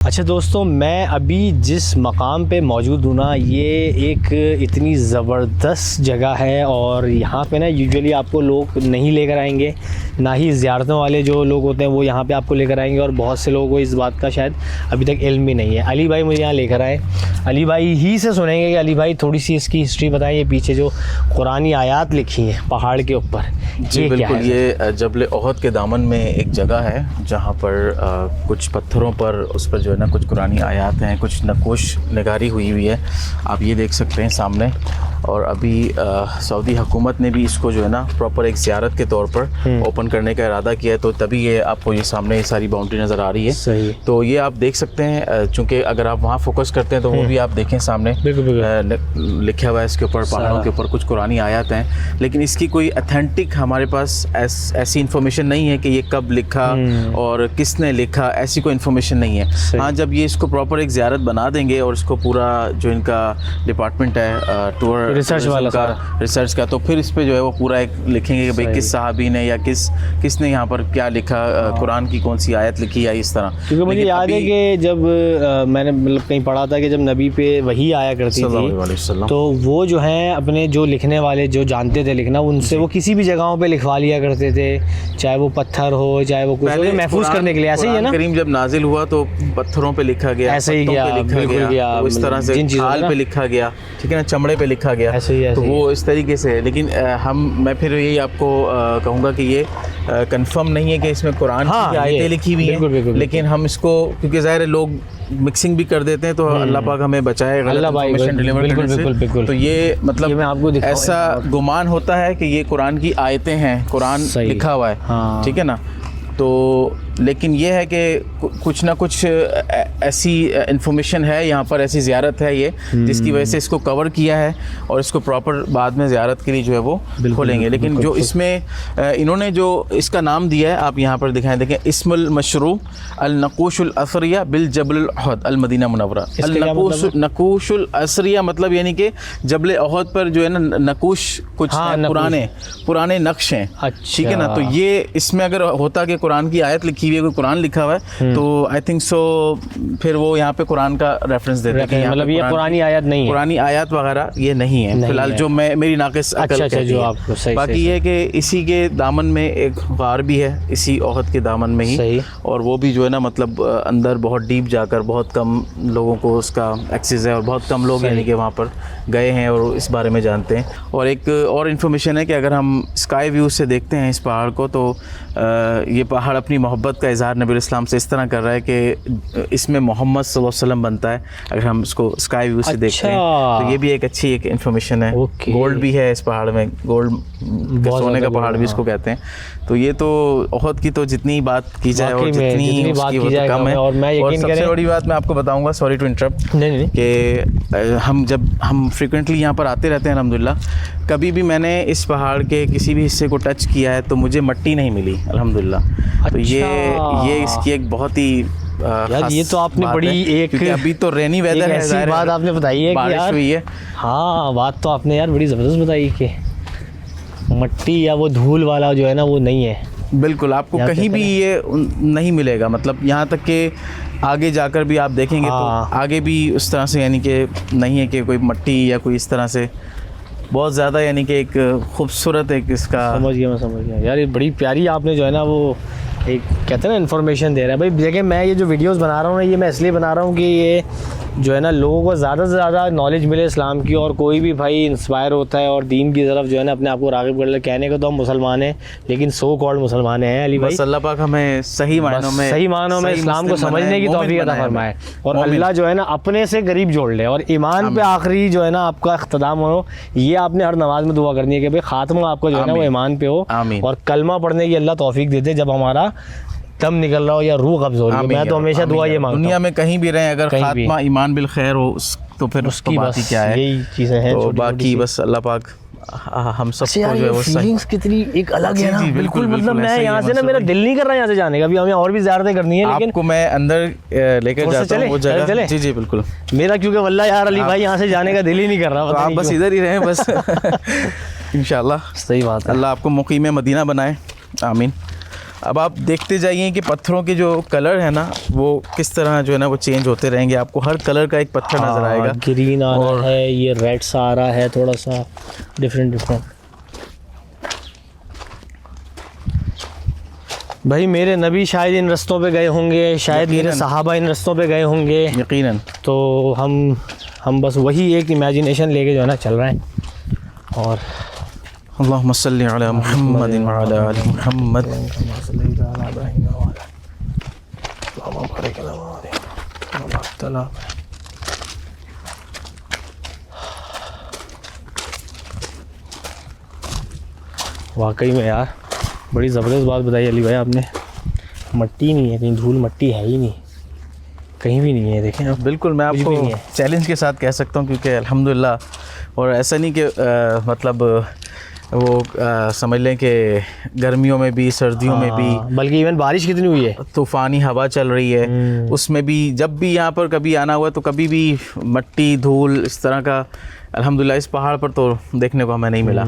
अच्छा दोस्तों, मैं अभी जिस मकाम पे मौजूद हूँ ना, ये एक इतनी ज़बरदस्त जगह है और यहाँ पे ना यूजुअली आपको लोग नहीं लेकर आएंगे, ना ही ज़ियारतों वाले जो लोग होते हैं वो यहाँ पे आपको लेकर आएंगे। और बहुत से लोगों को इस बात का शायद अभी तक इल्म भी नहीं है। अली भाई मुझे यहाँ लेकर आए, अली भाई ही से सुनेंगे कि अली भाई थोड़ी सी इसकी हिस्ट्री बताएं। ये पीछे जो कुरानी आयात लिखी हैं पहाड़ के ऊपर, जी बिल्कुल, ये जबल ओहद के दामन में एक जगह है जहाँ पर कुछ पत्थरों पर उस पर जो है ना कुछ कुरानी आयात हैं, कुछ नकोश नगारी हुई है, आप ये देख सकते हैं सामने। और अभी सऊदी हुकूमत ने भी इसको जो है ना प्रॉपर एक ज़ियारत के तौर पर ओपन करने का इरादा किया है, तो तभी ये आपको ये सामने ये सारी बाउंड्री नज़र आ रही है। सही। तो ये आप देख सकते हैं, चूँकि अगर आप वहाँ फोकस करते हैं तो वो भी आप देखें सामने लिखा हुआ है इसके ऊपर, पहाड़ों के ऊपर कुछ कुरानी आयात हैं, लेकिन इसकी कोई अथेंटिक हमारे पास ऐसी इन्फॉर्मेशन नहीं है कि ये कब लिखा और किसने लिखा, ऐसी कोई इन्फॉर्मेशन नहीं है। हाँ, जब ये इसको प्रॉपर एक ज़ियारत बना देंगे और इसको पूरा जो इनका डिपार्टमेंट है टूर रिसर्च वाला का रिसर्च का, तो फिर इस पे जो है वो पूरा एक लिखेंगे कि भाई किस सहाबी ने या किसने यहाँ पर क्या लिखा, कुरान की कौन सी आयत लिखी या इस तरह। क्योंकि मुझे याद है कि जब मैंने मतलब कहीं पढ़ा था कि जब नबी पे वही आया करती थी तो वो जो है अपने जो लिखने वाले जो जानते थे लिखना, उनसे वो किसी भी जगहों पे लिखवा लिया करते थे, चाहे वो पत्थर हो चाहे वो कुछ, महफूज करने के लिए। ऐसे ही है ना, करीम जब नाजिल हुआ तो पत्थरों पे लिखा गया, ऐसे ही गया, तो इस तरह से खाल पे लिखा गया, ठीक है ना, चमड़े पे लिखा गया, तो वो इस तरीके से। लेकिन मैं फिर यही आपको कहूँगा कि ये कंफर्म नहीं है कि इसमें कुरान की आयतें लिखी हुई हैं, लेकिन हम इसको, क्योंकि ज़ाहिर है लोग मिक्सिंग भी कर देते हैं, तो अल्लाह पाक हमें बचाए गलत इन्फॉर्मेशन डिलीवर करने से। तो ये मतलब ऐसा गुमान होता है कि ये कुरान की आयतें हैं, कुरान लिखा हुआ है, ठीक है ना। तो लेकिन ये है कि कुछ ना कुछ ऐसी इन्फॉर्मेशन है यहाँ पर, ऐसी ज़ियारत है ये जिसकी वजह से इसको कवर किया है और इसको प्रॉपर बाद में ज़ियारत के लिए जो है वो खोलेंगे। लेकिन जो इसमें इन्होंने जो इसका नाम दिया है, आप यहाँ पर दिखाएं, देखें, इस्मुल मशरू अल नकूशुल असरिया बिल जबल ओहद अल मदीना मुनव्वरा। नकूशुल असरिया मतलब यानी कि जबल ओहद पर जो है ना नकूश कुछ पुराने नक्श हैं, ठीक है ना। तो ये इसमें अगर होता कि कुरान की आयत लिखी हुई है, कोई कुरान लिखा हुआ है, तो आई थिंक सो फिर वो यहाँ पे कुरान का रेफरेंस देते हैं, मतलब ये पुरानी आयत नहीं है, पुरानी आयत वगैरह ये नहीं है फिलहाल, जो मेरी नाक़िस अकल कहती है। बाकी ये है कि इसी के दामन में एक गार भी है, इसी ओहद के दामन में ही, और वो भी जो है ना मतलब अंदर बहुत डीप जाकर बहुत कम लोगों को उसका एक्सेस है और बहुत कम लोग यानी कि वहाँ पर गए हैं और इस बारे में जानते हैं। और एक और इन्फॉर्मेशन है कि अगर हम स्काई व्यू से देखते हैं इस पहाड़ को, तो ये पहाड़ अपनी मोहब्बत का इज़हार नबी इस्लाम से इस तरह कर रहा है कि इसमें मोहम्मद सल्लल्लाहु अलैहि वसल्लम बनता है, अगर हम इसको स्काई व्यू से देखते हैं। तो ये भी एक अच्छी एक इन्फॉर्मेशन है। गोल्ड भी है इस पहाड़ में, गोल्ड सोने का पहाड़ भी इसको कहते हैं। तो ये तो ओहद की तो जितनी बात की जाए और जितनी उसकी वो तो कम है। और सबसे बड़ी बात मैं आपको बताऊँगा, सॉरी टू इंटरप्ट, कि हम फ्रिक्वेंटली यहाँ पर आते रहते हैं अल्हम्दुलिल्लाह, कभी भी मैंने इस पहाड़ के किसी भी हिस्से को टच किया है तो मुझे मिट्टी नहीं मिली अल्हम्दुलिल्लाह। तो ये इसकी एक बहुत ही यार ये तो आपने बड़ी एक, क्योंकि अभी तो रेनी वेदर है, ऐसी बात आपने बताई है कि यार हुई है। हाँ, बात तो आपने यार बड़ी ज़बरदस्त बताई कि मिट्टी या वो धूल वाला जो है ना वो नहीं है। बिल्कुल, आपको कहीं भी ये नहीं मिलेगा, मतलब यहाँ तक कि आगे जाकर भी आप देखेंगे तो आगे भी उस तरह से यानी कि नहीं है कि कोई मिट्टी या कोई इस तरह से बहुत ज़्यादा यानी कि एक खूबसूरत एक इसका। समझ गया यार, ये बड़ी प्यारी आपने जो है ना वो एक कहते हैं ना इन्फॉर्मेशन दे रहा है। भाई देखिए, मैं ये जो वीडियोस बना रहा हूँ ना, ये मैं इसलिए बना रहा हूँ कि ये जो है ना लोगों को ज़्यादा से ज़्यादा नॉलेज मिले इस्लाम की, और कोई भी भाई इंस्पायर होता है और दीन की तरफ जो है ना अपने आप को राग़िब कर ले। कहने को तो हम मुसलमान हैं, लेकिन सो कॉल्ड मुसलमान हैं अली भाई। अल्लाह पाक हमें सही मायनों में इस्लाम को समझने की तौफीक अता फरमाए, और अल्लाह जो है ना अपने से करीब जोड़ ले, और ईमान पे आखिरी जो है ना आपका इख्तिताम हो। ये आपने हर नमाज में दुआ करनी है कि भाई खात्मा आपका जो है ना वो ईमान पे हो, और कलमा पढ़ने की अल्लाह तौफीक देते जब हमारा दम निकल रहा हो या रूह कब्ज़ हो रही है। मैं तो हमेशा दुआ ये मांगता हूं, दुनिया में कहीं भी रहें, अगर खात्मा ईमान बिल खैर हो तो फिर उसकी बात ही क्या है, यही चीज़ें हैं। तो बाकी बस अल्लाह पाक हम सब को जो है वो फीलिंग्स कितनी एक अलग है ना। बिल्कुल, मतलब मैं यहाँ से ना, मेरा दिल नहीं कर रहा यहाँ से जाने का, अभी हमें और भी ज़ियारतें करनी है, लेकिन आपको मैं अंदर लेकर जाता हूँ वो जगह। जी बिल्कुल, मेरा क्योंकि वल्लाह यार अली भाई यहाँ से जाने का दिल ही नहीं कर रहा। आप बस इधर ही रहें बस इंशाल्लाह। सही बात है, अल्लाह आपको मुकीम मदीना बनाए, आमीन। अब आप देखते जाइए कि पत्थरों के जो कलर है ना वो किस तरह जो है ना वो चेंज होते रहेंगे, आपको हर कलर का एक पत्थर नज़र आएगा। ग्रीन आ रहा है, ये रेड सा आ रहा है, थोड़ा सा डिफरेंट। भाई मेरे नबी शायद इन रस्तों पे गए होंगे, शायद मेरे सहाबा इन रस्तों पे गए होंगे यकीनन। तो हम बस वही एक इमेजिनेशन लेके जो है ना चल रहे हैं। और अल्लाहुम्मा सल्ली अला मुहम्मद व अला आलि मुहम्मद। वाकई में यार बड़ी ज़बरदस्त बात बताई अली भाई आपने। मट्टी नहीं है कहीं, धूल मट्टी है ही नहीं, कहीं भी नहीं है। देखें आप, बिल्कुल मैं आपको चैलेंज के साथ कह सकता हूँ क्योंकि अल्हम्दुलिल्लाह, और ऐसा नहीं कि मतलब वो समझ लें कि गर्मियों में भी सर्दियों में भी, बल्कि इवन बारिश कितनी हुई है, तूफ़ानी हवा चल रही है, उसमें भी जब भी यहाँ पर कभी आना हुआ तो कभी भी मट्टी धूल इस तरह का अल्हम्दुलिल्लाह इस पहाड़ पर तो देखने को हमें नहीं मिला।